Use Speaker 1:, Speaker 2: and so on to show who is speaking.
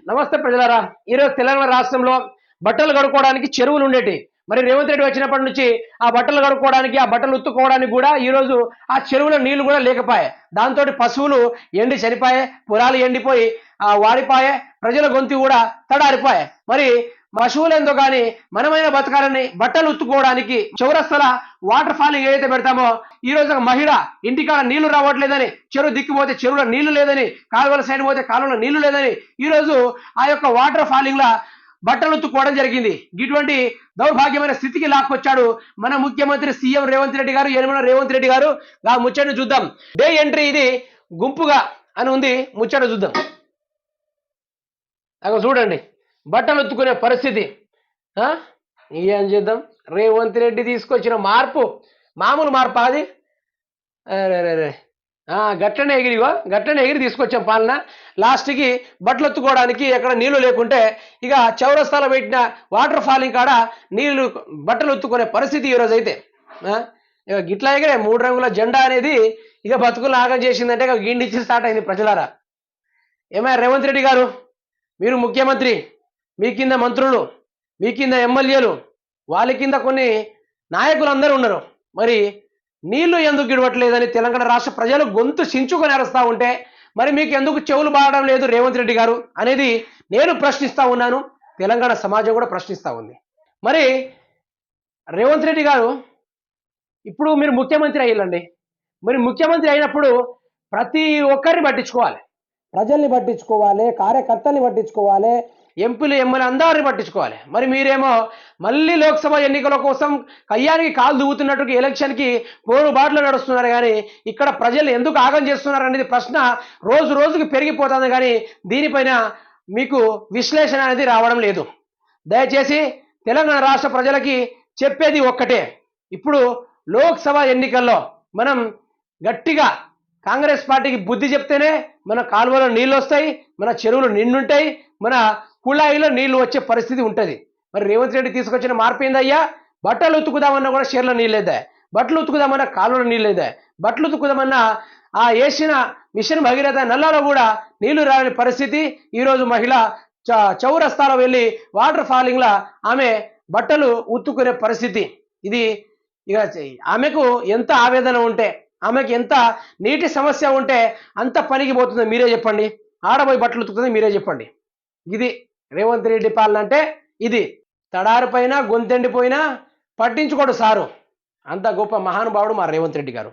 Speaker 1: నమస్తే ప్రజలారా. ఈరోజు తెలంగాణ రాష్ట్రంలో బట్టలు కడుక్కోవడానికి చెరువులు ఉండేటి. మరి రేవంత్ రెడ్డి వచ్చినప్పటి నుంచి ఆ బట్టలు కడుక్కోవడానికి, ఆ బట్టలు ఉత్తుకోవడానికి కూడా ఈరోజు ఆ చెరువులో నీళ్లు కూడా లేకపోయాయి. దాంతో పశువులు ఎండి చనిపోయాయి, పొలాలు ఎండిపోయి వాడిపోయాయి, ప్రజల గొంతు కూడా తడారిపోయాయి. మరి పశువులేందో కానీ మనమైన బతకాలని బట్టలు ఉత్తుకోవడానికి చౌరస్తల వాటర్ ఫాలింగ్ ఏదైతే పెడతామో ఈ రోజు ఒక మహిళ ఇంటికాడ నీళ్లు రావట్లేదని, చెరువు దిక్కుపోతే చెరువులో నీళ్లు లేదని, కాలువల సైడ్ పోతే కాలువలో నీళ్లు లేదని ఈరోజు ఆ యొక్క వాటర్ ఫాలింగ్ లా బట్టలు ఉత్తుకోవడం జరిగింది. ఇటువంటి దౌర్భాగ్యమైన స్థితికి లాక్కొచ్చాడు మన ముఖ్యమంత్రి సీఎం రేవంత్ రెడ్డి గారు, యనమల రేవంత్ రెడ్డి గారు. ఆ ముచ్చటను చూద్దాం. డే ఎంట్రీ ఇది గుంపుగా అని ఉంది, ముచ్చట చూద్దాం. అక్కడ చూడండి బట్టలు ఉత్తుకునే పరిస్థితి. ఏం చేద్దాం, రేవంత్ రెడ్డి తీసుకొచ్చిన మార్పు మామూలు మార్పు అది. అరే గట్లనే ఎగిరి తీసుకొచ్చాం పాలన. లాస్ట్కి బట్టలు ఎత్తుకోవడానికి ఎక్కడ నీళ్లు లేకుంటే ఇక చౌరస్తాలో పెట్టిన వాటర్ ఫాలింగ్ కాడ నీళ్లు బట్టలు ఎత్తుకునే పరిస్థితి ఈరోజు అయితే. ఇక గిట్లా ఎగిరే 3 రంగుల జెండా అనేది ఇక బతుకులు ఆగం చేసిందంటే ఇక గిండిచ్చి స్టార్ట్ అయింది ప్రజలారా. ఏమైనా రేవంత్ రెడ్డి గారు, మీరు ముఖ్యమంత్రి, మీ కింద మంత్రులు, మీ కింద ఎమ్మెల్యేలు, వాళ్ళ కింద కొన్ని నాయకులు అందరూ ఉన్నారు. మరి నీళ్లు ఎందుకు ఇవ్వట్లేదని తెలంగాణ రాష్ట్ర ప్రజలు గొంతు చించుకొని అరుస్తూ ఉంటే మరి మీకు ఎందుకు చెవులు బాడడం లేదు రేవంత్ రెడ్డి గారు అనేది నేను ప్రశ్నిస్తూ ఉన్నాను, తెలంగాణ సమాజం కూడా ప్రశ్నిస్తూ ఉంది. మరి రేవంత్ రెడ్డి గారు ఇప్పుడు మీరు ముఖ్యమంత్రి అయ్యారండి. మరి ముఖ్యమంత్రి అయినప్పుడు ప్రతి ఒక్కరిని పట్టించుకోవాలి, ప్రజల్ని పట్టించుకోవాలి, కార్యకర్తల్ని పట్టించుకోవాలి, ఎంపీలు ఎమ్మెల్యే అందరిని పట్టించుకోవాలి. మరి మీరేమో మళ్ళీ లోక్సభ ఎన్నికల కోసం కయ్యానికి కాలు దువ్వుతున్నట్టు ఎలక్షన్కి బాటలు నడుస్తున్నారు. కానీ ఇక్కడ ప్రజలు ఎందుకు ఆగం చేస్తున్నారు అనేది ప్రశ్న రోజు రోజుకి పెరిగిపోతుంది. కానీ దీనిపైన మీకు విశ్లేషణ అనేది రావడం లేదు. దయచేసి తెలంగాణ రాష్ట్ర ప్రజలకి చెప్పేది ఒక్కటే, ఇప్పుడు లోక్సభ ఎన్నికల్లో మనం గట్టిగా కాంగ్రెస్ పార్టీకి బుద్ధి చెప్తేనే మన కాలువలో నీళ్ళు వస్తాయి, మన చెరువులు నిండుంటాయి, మన కుళాయిలో నీళ్లు వచ్చే పరిస్థితి ఉంటుంది. మరి రేవంత్ రెడ్డి తీసుకొచ్చిన మార్పు ఏందయ్యా? బట్టలు ఉతుకుదామన్నా కూడా షేర్లో నీళ్ళు లేదా, బట్టలు ఉతుకుదామన్నా కాలువలో నీళ్ళు లేదా, బట్టలు ఉతుకుదామన్నా ఆ వేసిన మిషన్ భగీరథ నల్లాలో కూడా నీళ్లు రాని పరిస్థితి. ఈరోజు మహిళ చౌరస్తాలో వెళ్ళి వాటర్ ఫాలింగ్లా ఆమె బట్టలు ఉతుకునే పరిస్థితి. ఇది ఇక ఆమెకు ఎంత ఆవేదన ఉంటే, ఆమెకు ఎంత నీటి సమస్య ఉంటే అంత పనికి పోతుందో మీరే చెప్పండి. ఆడబోయి బట్టలు ఉతుకుతుంది మీరే చెప్పండి. ఇది రేవంత్ రెడ్డి పాలన అంటే ఇది. తడారిపైన గొంతెండిపోయినా పట్టించుకోడు సారు. అంత గొప్ప మహానుభావుడు మా రేవంత్ రెడ్డి గారు.